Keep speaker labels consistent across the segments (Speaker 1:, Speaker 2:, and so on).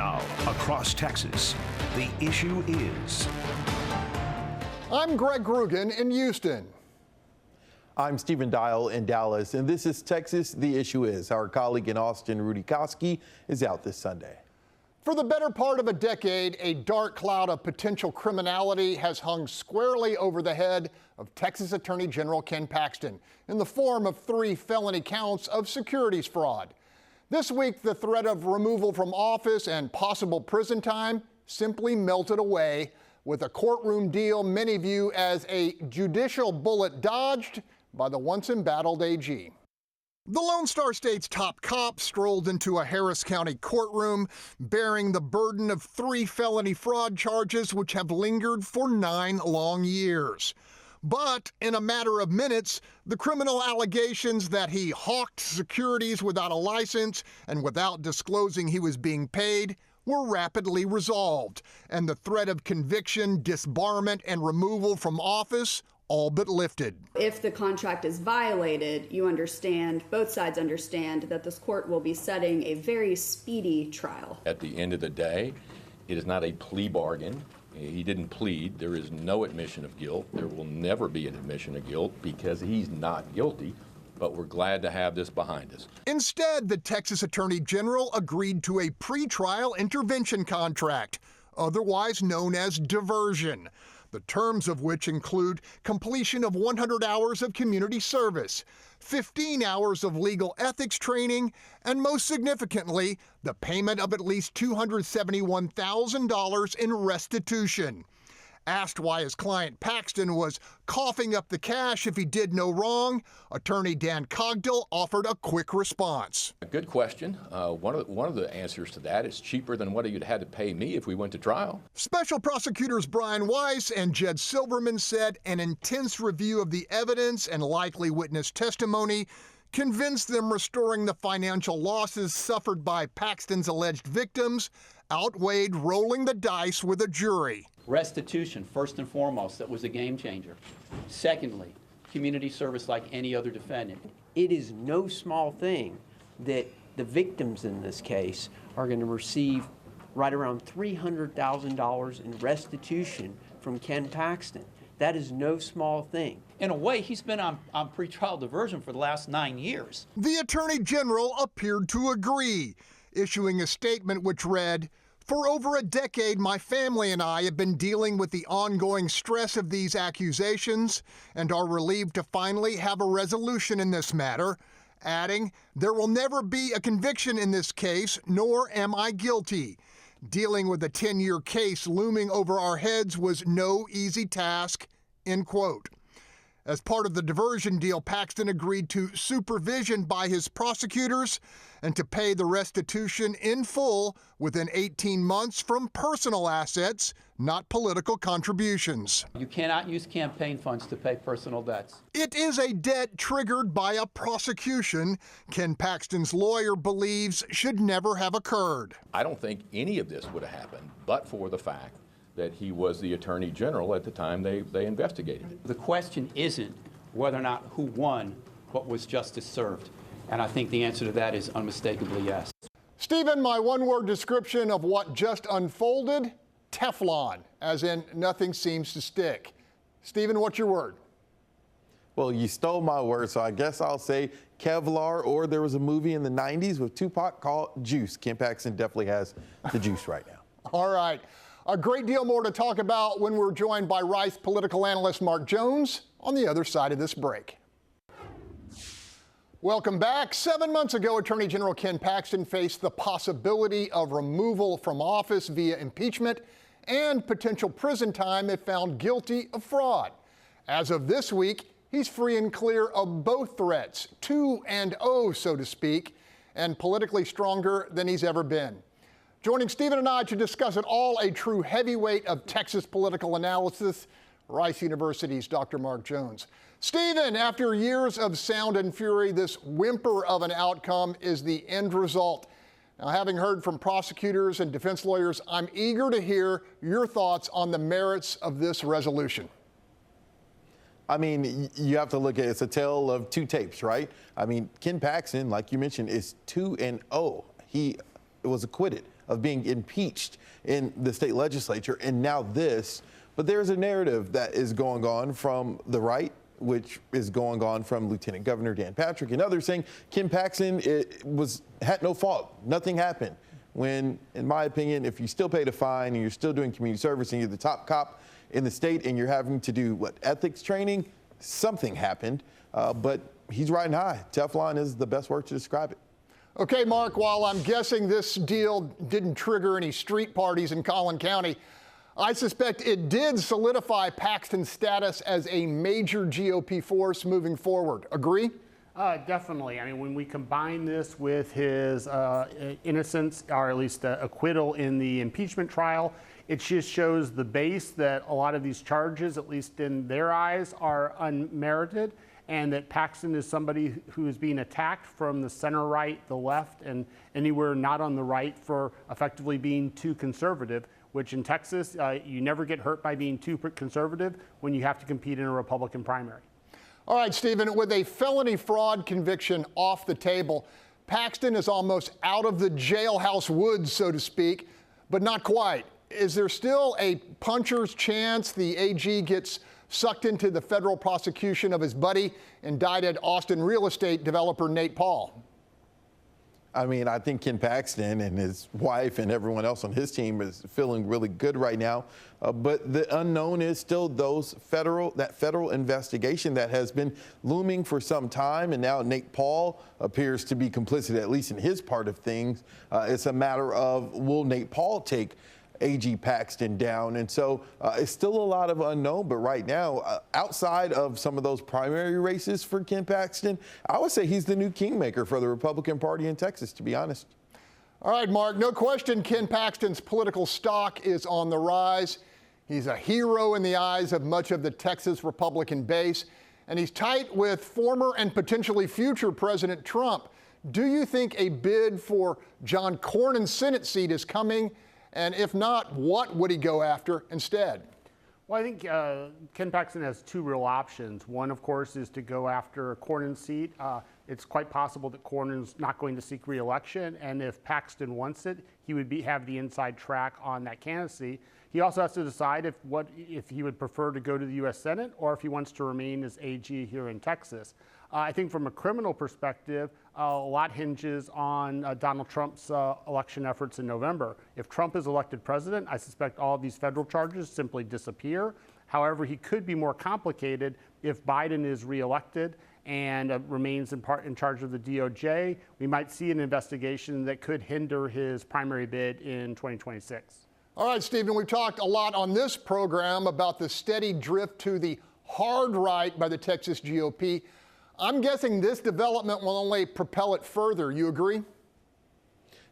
Speaker 1: Now, across Texas, the issue is.
Speaker 2: I'm Greg Groogan in Houston.
Speaker 3: I'm Stephen Dial in Dallas, and this is Texas, the issue is. Our colleague in Austin, Rudy Koski, is out this Sunday.
Speaker 2: For the better part of a decade, a dark cloud of potential criminality has hung squarely over the head of Texas Attorney General Ken Paxton in the form of 3 felony counts of securities fraud. This week, the threat of removal from office and possible prison time simply melted away with a courtroom deal many view as a judicial bullet dodged by the once embattled AG. The Lone Star State's top cop strolled into a Harris County courtroom bearing the burden of 3 felony fraud charges which have lingered for 9 long years. But in a matter of minutes, the criminal allegations that he hawked securities without a license and without disclosing he was being paid were rapidly resolved, and the threat of conviction, disbarment, and removal from office all but lifted.
Speaker 4: If the contract is violated, you understand, both sides understand, that this court will be setting a very speedy trial.
Speaker 5: At the end of the day, it is not a plea bargain. He didn't plead. There is no admission of guilt. There will never be an admission of guilt because he's not guilty. But we're glad to have this behind us.
Speaker 2: Instead, the Texas Attorney General agreed to a pretrial intervention contract, otherwise known as diversion, the terms of which include completion of 100 hours of community service, 15 hours of legal ethics training, and most significantly, the payment of at least $271,000 in restitution. Asked why his client Paxton was coughing up the cash if he did no wrong, attorney Dan Cogdill offered a quick response.
Speaker 5: A good question. One of the answers to that is cheaper than what you'd had to pay me if we went to trial.
Speaker 2: Special prosecutors Brian Weiss and Jed Silverman said an intense review of the evidence and likely witness testimony convinced them restoring the financial losses suffered by Paxton's alleged victims outweighed rolling the dice with a jury.
Speaker 6: Restitution, first and foremost, that was a game changer. Secondly, community service like any other defendant.
Speaker 7: It is no small thing that the victims in this case are going to receive right around $300,000 in restitution from Ken Paxton. That is no small thing.
Speaker 6: In a way, he's been on pretrial diversion for the last 9 years.
Speaker 2: The Attorney General appeared to agree, issuing a statement which read, "For over a decade, my family and I have been dealing with the ongoing stress of these accusations and are relieved to finally have a resolution in this matter," adding, "There will never be a conviction in this case, nor am I guilty. Dealing with a 10-year case looming over our heads was no easy task," end quote. As part of the diversion deal, Paxton agreed to supervision by his prosecutors and to pay the restitution in full within 18 months from personal assets, not political contributions.
Speaker 6: You cannot use campaign funds to pay personal debts.
Speaker 2: It is a debt triggered by a prosecution Ken Paxton's lawyer believes should never have occurred.
Speaker 5: I don't think any of this would have happened but for the fact that he was the Attorney General at the time they investigated it.
Speaker 6: The question isn't whether or not who won, but was justice served. And I think the answer to that is unmistakably yes.
Speaker 2: Stephen, my one-word description of what just unfolded, Teflon, as in nothing seems to stick. Stephen, what's your word?
Speaker 3: Well, you stole my word, so I guess I'll say Kevlar, or there was a movie in the 90s with Tupac called Juice. Ken Paxton definitely has the juice right now.
Speaker 2: All right. A great deal more to talk about when we're joined by Rice political analyst Mark Jones on the other side of this break. Welcome back. 7 months ago, Attorney General Ken Paxton faced the possibility of removal from office via impeachment and potential prison time if found guilty of fraud. As of this week, he's free and clear of both threats, 2-0, so to speak, and politically stronger than he's ever been. Joining Stephen and I to discuss it all, a true heavyweight of Texas political analysis, Rice University's Dr. Mark Jones. Stephen, after years of sound and fury, this whimper of an outcome is the end result. Now, having heard from prosecutors and defense lawyers, I'm eager to hear your thoughts on the merits of this resolution.
Speaker 3: I mean, you have to look at it's a tale of two tapes, right? I mean, Ken Paxton, like you mentioned, is 2-0. He was acquitted of being impeached in the state legislature, and now this. But there's a narrative that is going on from the right, which is going on from Lieutenant Governor Dan Patrick and others, saying Ken Paxton had no fault. Nothing happened. When, in my opinion, if you still paid a fine and you're still doing community service and you're the top cop in the state and you're having to do, ethics training, something happened. But he's riding high. Teflon is the best word to describe it.
Speaker 2: Okay, Mark, while I'm guessing this deal didn't trigger any street parties in Collin County, I suspect it did solidify Paxton's status as a major GOP force moving forward. Agree?
Speaker 8: Definitely. I mean, when we combine this with his innocence, or at least acquittal in the impeachment trial, it just shows the base that a lot of these charges, at least in their eyes, are unmerited, and that Paxton is somebody who is being attacked from the center right, the left, and anywhere not on the right for effectively being too conservative, which in Texas, you never get hurt by being too conservative when you have to compete in a Republican primary.
Speaker 2: All right, Stephen, with a felony fraud conviction off the table, Paxton is almost out of the jailhouse woods, so to speak, but not quite. Is there still a puncher's chance the AG gets sucked into the federal prosecution of his buddy, indicted Austin real estate developer Nate Paul?
Speaker 3: I mean, I think Ken Paxton and his wife and everyone else on his team is feeling really good right now. But the unknown is still that federal investigation that has been looming for some time. And now Nate Paul appears to be complicit, at least in his part of things. It's a matter of, will Nate Paul take AG Paxton down? And so it's still a lot of unknown, but right now, outside of some of those primary races for Ken Paxton, I would say he's the new kingmaker for the Republican Party in Texas, to be honest.
Speaker 2: All right, Mark, no question Ken Paxton's political stock is on the rise. He's a hero in the eyes of much of the Texas Republican base, and he's tight with former and potentially future President Trump. Do you think a bid for John Cornyn's Senate seat is coming? And if not, what would he go after instead?
Speaker 8: Well, I think Ken Paxton has two real options. One, of course, is to go after Cornyn's seat. It's quite possible that Cornyn's not going to seek re-election, and if Paxton wants it, he would have the inside track on that candidacy. He also has to decide if he would prefer to go to the U.S. Senate or if he wants to remain as AG here in Texas. I think from a criminal perspective, a lot hinges on Donald Trump's election efforts in November. If Trump is elected president, I suspect all of these federal charges simply disappear. However, he could be more complicated if Biden is reelected and remains in charge of the DOJ. We might see an investigation that could hinder his primary bid in 2026.
Speaker 2: All right, Stephen, we've talked a lot on this program about the steady drift to the hard right by the Texas GOP. I'm guessing this development will only propel it further. You agree?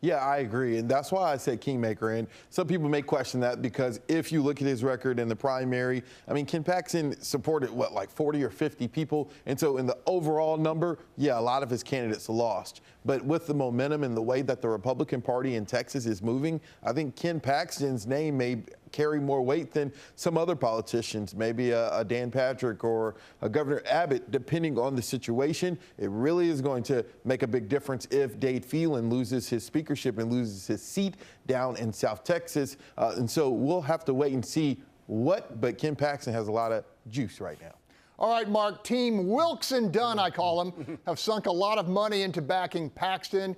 Speaker 3: Yeah, I agree. And that's why I said kingmaker. And some people may question that because if you look at his record in the primary, I mean, Ken Paxton supported, like 40 or 50 people. And so in the overall number, yeah, a lot of his candidates lost. But with the momentum and the way that the Republican Party in Texas is moving, I think Ken Paxton's name may carry more weight than some other politicians, maybe a Dan Patrick or a Governor Abbott, depending on the situation. It really is going to make a big difference if Dade Phelan loses his speakership and loses his seat down in South Texas. And so we'll have to wait and see but Ken Paxton has a lot of juice right now.
Speaker 2: All right, Mark, Team Wilkes and Dunn, I call them, have sunk a lot of money into backing Paxton.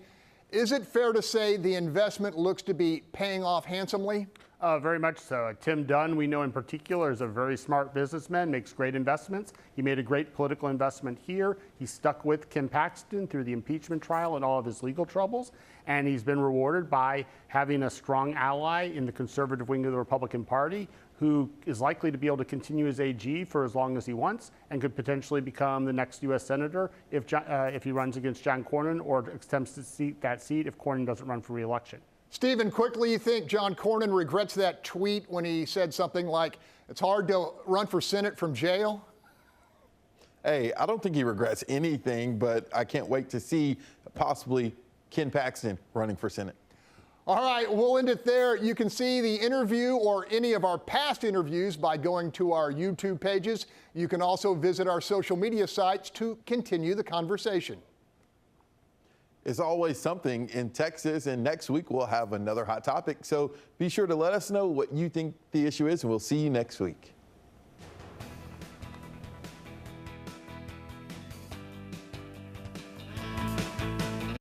Speaker 2: Is it fair to say the investment looks to be paying off handsomely?
Speaker 8: Very much so. Tim Dunn, we know in particular, is a very smart businessman, makes great investments. He made a great political investment here. He stuck with Ken Paxton through the impeachment trial and all of his legal troubles. And he's been rewarded by having a strong ally in the conservative wing of the Republican Party who is likely to be able to continue as AG for as long as he wants and could potentially become the next U.S. Senator if he runs against John Cornyn or attempts to seat that seat if Cornyn doesn't run for re-election.
Speaker 2: Stephen, quickly, you think John Cornyn regrets that tweet when he said something like, it's hard to run for Senate from jail?
Speaker 3: Hey, I don't think he regrets anything, but I can't wait to see possibly Ken Paxton running for Senate.
Speaker 2: All right, we'll end it there. You can see the interview or any of our past interviews by going to our YouTube pages. You can also visit our social media sites to continue the conversation.
Speaker 3: It's always something in Texas, and next week we'll have another hot topic. So be sure to let us know what you think the issue is, and we'll see you next week.